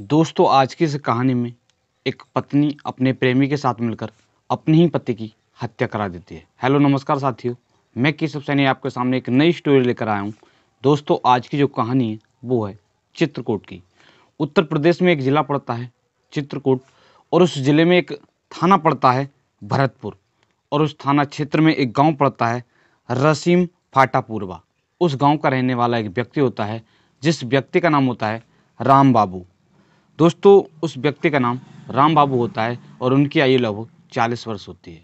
दोस्तों आज की इस कहानी में एक पत्नी अपने प्रेमी के साथ मिलकर अपने ही पति की हत्या करा देती है। हेलो नमस्कार साथियों, मैं केशव सैनी आपके सामने एक नई स्टोरी लेकर आया हूँ। दोस्तों आज की जो कहानी है वो है चित्रकूट की। उत्तर प्रदेश में एक ज़िला पड़ता है चित्रकूट, और उस ज़िले में एक थाना पड़ता है भरतपुर, और उस थाना क्षेत्र में एक गांव पड़ता है रसीम फाटा पूर्वा। उस गांव का रहने वाला एक व्यक्ति होता है जिस व्यक्ति का नाम होता है राम बाबू। दोस्तों उस व्यक्ति का नाम राम बाबू होता है और उनकी आयु लगभग 40 वर्ष होती है।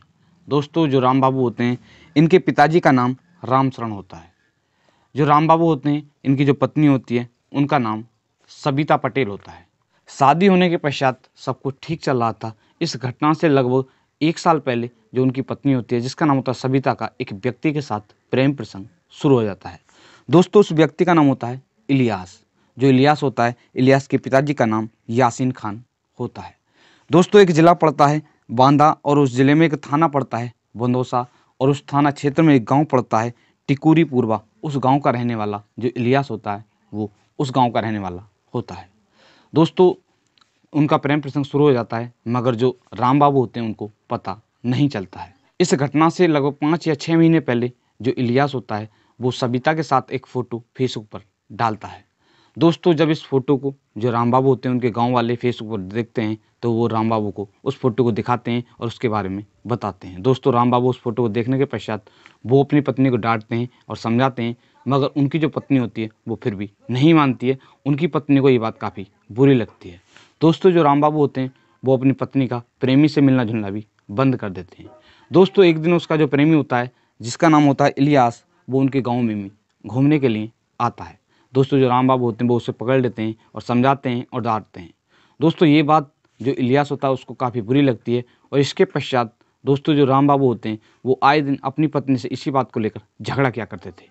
दोस्तों जो राम बाबू होते हैं इनके पिताजी का नाम रामशरण होता है। जो राम बाबू होते हैं इनकी जो पत्नी होती है उनका नाम सबिता पटेल होता है। शादी होने के पश्चात सब कुछ ठीक चल रहा था। इस घटना से लगभग 1 साल पहले जो उनकी पत्नी होती है जिसका नाम होता है सबिता का एक व्यक्ति के साथ प्रेम प्रसंग शुरू हो जाता है। दोस्तों उस व्यक्ति का नाम होता है इलियास। जो इलियास होता है, इलियास के पिताजी का नाम यासीन खान होता है। दोस्तों एक ज़िला पड़ता है बांदा, और उस ज़िले में एक थाना पड़ता है बंदोसा, और उस थाना क्षेत्र में एक गांव पड़ता है टिकुरी पूर्वा। उस गांव का रहने वाला जो इलियास होता है वो उस गांव का रहने वाला होता है। दोस्तों उनका प्रेम प्रसंग शुरू हो जाता है, मगर जो राम बाबू होते हैं उनको पता नहीं चलता है। इस घटना से लगभग 5 या 6 महीने पहले जो इलियास होता है वो सबिता के साथ एक फ़ोटो फेसबुक पर डालता है। दोस्तों जब इस फ़ोटो को जो राम बाबू होते हैं उनके गांव वाले फेसबुक पर देखते हैं तो वो राम बाबू को उस फ़ोटो को दिखाते हैं और उसके बारे में बताते हैं। दोस्तों राम बाबू उस फ़ोटो को देखने के पश्चात वो अपनी पत्नी को डांटते हैं और समझाते हैं, मगर उनकी जो पत्नी होती है वो फिर भी नहीं मानती है। उनकी पत्नी को ये बात काफ़ी बुरी लगती है। दोस्तों जो राम बाबू होते हैं वो अपनी पत्नी का प्रेमी से मिलना जुलना भी बंद कर देते हैं। दोस्तों एक दिन उसका जो प्रेमी होता है जिसका नाम होता है इलियास, वो उनके गाँव में भी घूमने के लिए आता है। दोस्तों जो राम बाबू होते हैं वो उसे पकड़ लेते हैं और समझाते हैं और डांटते हैं। दोस्तों ये बात जो इलियास होता है उसको काफ़ी बुरी लगती है, और इसके पश्चात दोस्तों जो राम बाबू होते हैं वो आए दिन अपनी पत्नी से इसी बात को लेकर झगड़ा किया करते थे।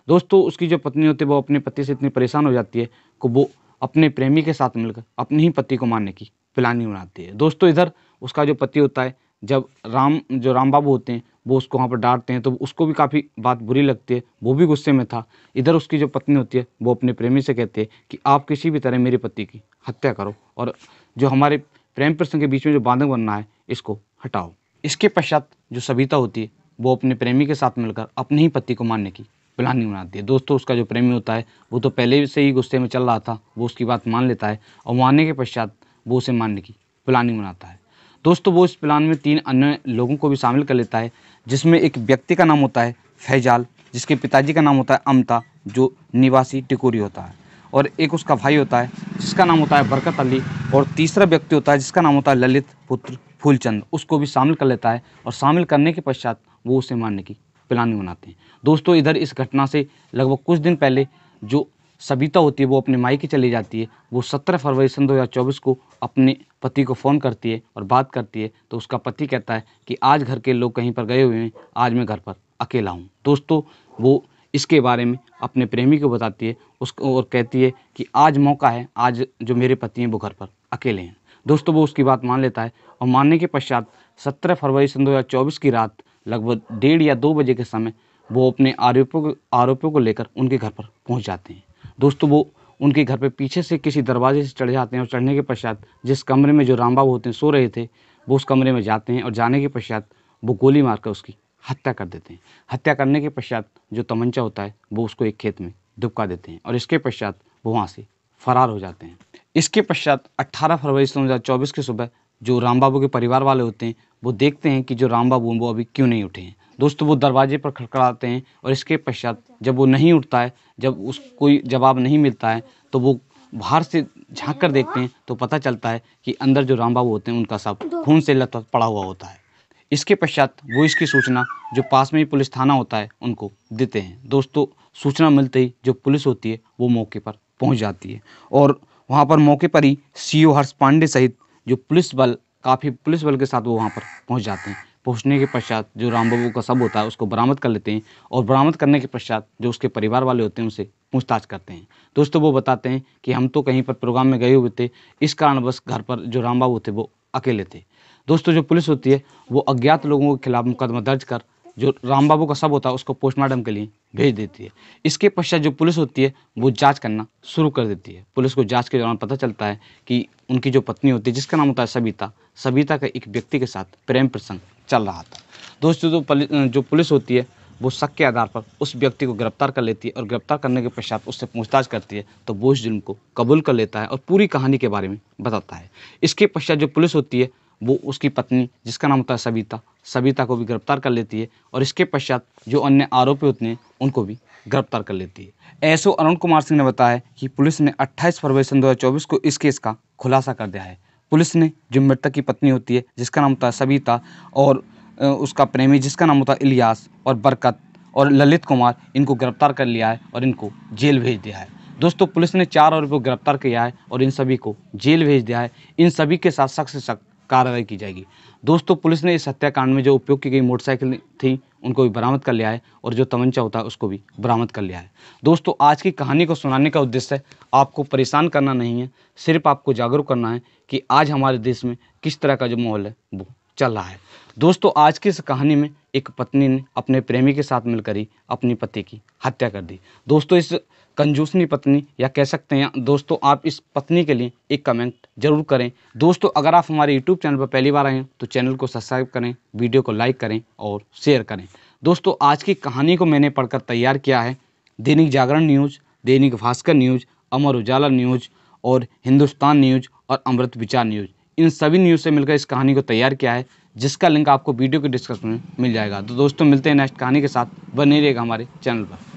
दोस्तों उसकी जो पत्नी होती है वो अपने पति से इतनी परेशान हो जाती है कि वो अपने प्रेमी के साथ मिलकर अपने ही पति को मारने की प्लानिंग बनाती है। दोस्तों इधर उसका जो पति होता है, जब राम बाबू होते हैं वो उसको वहाँ पर डांटते हैं तो उसको भी काफ़ी बात बुरी लगती है, वो भी गुस्से में था। इधर उसकी जो पत्नी होती है वो अपने प्रेमी से कहती है कि आप किसी भी तरह मेरे पति की हत्या करो और जो हमारे प्रेम प्रसंग के बीच में जो बांधक बनना है इसको हटाओ। इसके पश्चात जो सबिता होती है वो अपने प्रेमी के साथ मिलकर अपने ही पति को मारने की प्लानिंग बनाती है। दोस्तों उसका जो प्रेमी होता है वो तो पहले से ही गुस्से में चल रहा था, वो उसकी बात मान लेता है और मारने के पश्चात वो उसे मारने की प्लानिंग बनाता है। दोस्तों वो इस प्लान में 3 अन्य लोगों को भी शामिल कर लेता है, जिसमें एक व्यक्ति का नाम होता है फैजाल, जिसके पिताजी का नाम होता है अमता जो निवासी टिकोरी होता है, और एक उसका भाई होता है जिसका नाम होता है बरकत अली, और तीसरा व्यक्ति होता है जिसका नाम होता है ललित पुत्र फूलचंद। उसको भी शामिल कर लेता है और शामिल करने के पश्चात वो उसे मारने की प्लानिंग बनाते हैं। दोस्तों इधर इस घटना से लगभग कुछ दिन पहले जो सबिता होती है वो अपने मायके चली जाती है। वो 17 फरवरी सन 2024 को अपने पति को फ़ोन करती है और बात करती है, तो उसका पति कहता है कि आज घर के लोग कहीं पर गए हुए हैं, आज मैं घर पर अकेला हूँ। दोस्तों वो इसके बारे में अपने प्रेमी को बताती है उसको और कहती है कि आज मौका है, आज जो मेरे पति हैं वो घर पर अकेले हैं। दोस्तों वो उसकी बात मान लेता है और मानने के पश्चात 17 फरवरी सन 2024 की रात लगभग 1:30 या 2 बजे के समय वो अपने आरोपियों को लेकर उनके घर पर पहुंच जाते हैं। दोस्तों वो उनके घर पे पीछे से किसी दरवाजे से चढ़ जाते हैं और चढ़ने के पश्चात जिस कमरे में जो राम बाबू होते हैं सो रहे थे वो उस कमरे में जाते हैं, और जाने के पश्चात वो गोली मारकर उसकी हत्या कर देते हैं। हत्या करने के पश्चात जो तमंचा होता है वो उसको एक खेत में दुबका देते हैं, और इसके पश्चात वो वहाँ से फरार हो जाते हैं। इसके पश्चात 18 फरवरी 2024 की सुबह जो राम बाबू के परिवार वाले होते हैं वो देखते हैं कि जो राम बाबू हैं वो अभी क्यों नहीं उठे हैं। दोस्तों वो दरवाजे पर खड़खड़ाते हैं, और इसके पश्चात जब वो नहीं उठता है, जब उसको कोई जवाब नहीं मिलता है, तो वो बाहर से झांक कर देखते हैं तो पता चलता है कि अंदर जो राम बाबू होते हैं उनका शव खून से लथपथ पड़ा हुआ होता है। इसके पश्चात वो इसकी सूचना जो पास में ही पुलिस थाना होता है उनको देते हैं। दोस्तों सूचना मिलते ही जो पुलिस होती है वो मौके पर पहुंच जाती है, और वहाँ पर मौके पर ही सीओ हर्ष पांडे सहित जो काफ़ी पुलिस बल के साथ वो वहाँ पर पहुँच जाते हैं। पहुँचने के पश्चात जो राम बाबू का शव होता है उसको बरामद कर लेते हैं, और बरामद करने के पश्चात जो उसके परिवार वाले होते हैं उनसे पूछताछ करते हैं। दोस्तों वो बताते हैं कि हम तो कहीं पर प्रोग्राम में गए हुए थे, इस कारणवश घर पर जो राम बाबू थे वो अकेले थे। दोस्तों जो पुलिस होती है वो अज्ञात लोगों के खिलाफ मुकदमा दर्ज कर जो राम बाबू का शव होता है उसको पोस्टमार्टम के लिए भेज देती है। इसके पश्चात जो पुलिस होती है वो जांच करना शुरू कर देती है। पुलिस को जांच के दौरान पता चलता है कि उनकी जो पत्नी होती है जिसका नाम होता है सबिता, सबिता का एक व्यक्ति के साथ प्रेम प्रसंग चल रहा था। दोस्तों जो पुलिस होती है वो शक के आधार पर उस व्यक्ति को गिरफ्तार कर लेती है और गिरफ्तार करने के पश्चात उससे पूछताछ करती है तो वो इस जुर्म को कबूल कर लेता है और पूरी कहानी के बारे में बताता है। इसके पश्चात जो पुलिस होती है वो उसकी पत्नी जिसका नाम होता है सबिता, सबिता को भी गिरफ्तार कर लेती है और इसके पश्चात जो अन्य आरोपी होते हैं उनको भी गिरफ्तार कर लेती है। एसओ अरुण कुमार सिंह ने बताया कि पुलिस ने 28 फरवरी सन 2024 को इस केस का खुलासा कर दिया है। पुलिस ने जो मृतक की पत्नी होती है जिसका नाम होता है सबिता और उसका प्रेमी जिसका नाम होता है इलियास और बरकत और ललित कुमार, इनको गिरफ्तार कर लिया है और इनको जेल भेज दिया है। दोस्तों पुलिस ने 4 आरोपियों को गिरफ्तार किया है और इन सभी को जेल भेज दिया है। इन सभी के साथ सख्त से सख्त कार्रवाई की जाएगी। दोस्तों पुलिस ने इस हत्याकांड में जो उपयोग की गई मोटरसाइकिल थी उनको भी बरामद कर लिया है और जो तमंचा होता है उसको भी बरामद कर लिया है। दोस्तों आज की कहानी को सुनाने का उद्देश्य आपको परेशान करना नहीं है, सिर्फ आपको जागरूक करना है कि आज हमारे देश में किस तरह का जो माहौल है वो चल रहा है। दोस्तों आज की इस कहानी में एक पत्नी ने अपने प्रेमी के साथ मिलकर ही अपनी पति की हत्या कर दी। दोस्तों इस कंजूसनी पत्नी या कह सकते हैं दोस्तों आप इस पत्नी के लिए एक कमेंट जरूर करें। दोस्तों अगर आप हमारे यूट्यूब चैनल पर पहली बार आए हैं तो चैनल को सब्सक्राइब करें, वीडियो को लाइक करें और शेयर करें। दोस्तों आज की कहानी को मैंने पढ़कर तैयार किया है Dainik Jagran news, Dainik Bhaskar news, Amar Ujala news और हिंदुस्तान न्यूज़ और अमृत विचार न्यूज़, इन सभी न्यूज़ से मिलकर इस कहानी को तैयार किया है जिसका लिंक आपको वीडियो के डिस्क्रिप्शन में मिल जाएगा। तो दोस्तों मिलते हैं नेक्स्ट कहानी के साथ, बने रहिएगा हमारे चैनल पर।